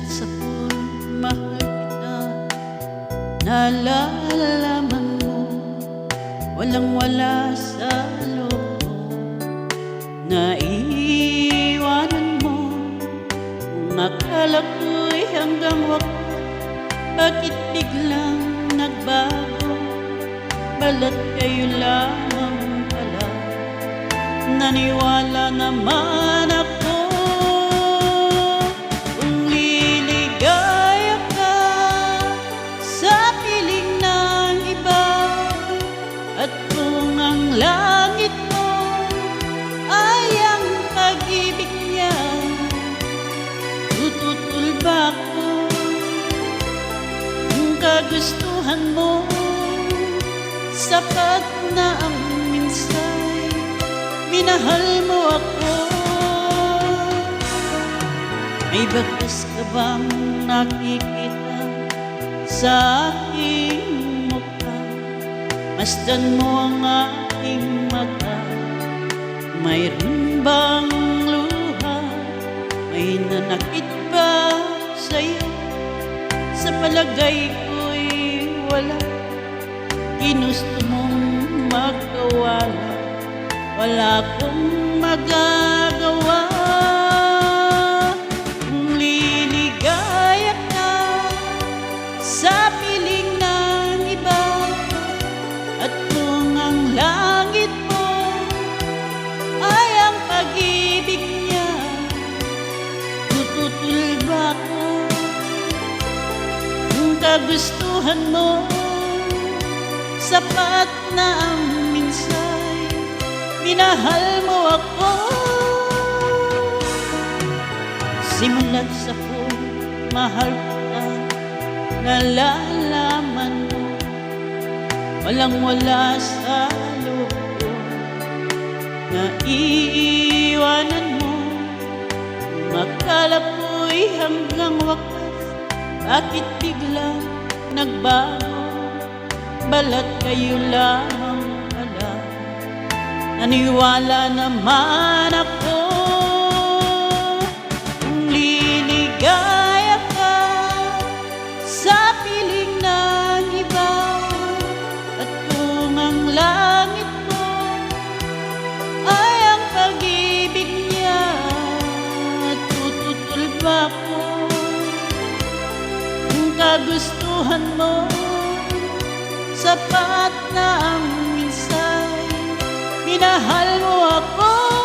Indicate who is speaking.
Speaker 1: sa puso'y mahal kita. Nalalaman mo, walang-wala sa loob ko. Naiiwanan mo, kung akala ko'y hanggang wakas. Bakit biglang nagbago? Balat kayo lamang pala. Naniwala naman ako, kung liligaya ka sa piling ng iba, at kung ang langit mo ay ang pag-ibig niya, tututol ba ako kung kagustuhan mo? Sapat na ang minsay minahal mo ako. May bakas ka bang nakikita sa aking mukha? Masdan mo ang aking mata. Mayroon bang luha? May nanakit ba sa'yo? Sa palagay ko'y wala. Ginusto mong magkawala, wala akong magagawa. Kung liligaya ka sa piling ng iba, at kung ang langit mo ay ang pag-ibig niya, tututol ba ako kung kagustuhan mo? Sapat na ang minsay minahal mo ako. Simula't sa puso'y mahal kita. Nalalaman mo, walang-wala sa loob ko. Naiiwanan mo, makala ko'y hanggang wakas. Bakit biglang nagbago? Balat kayo lamang pala. Naniwala naman ako, kung liligaya ka sa piling ng iba, at kung ang langit mo ay ang pag-ibig niya, tututol ba ako kung kagustuhan mo? Sapat na ang minsay minahal mo ako.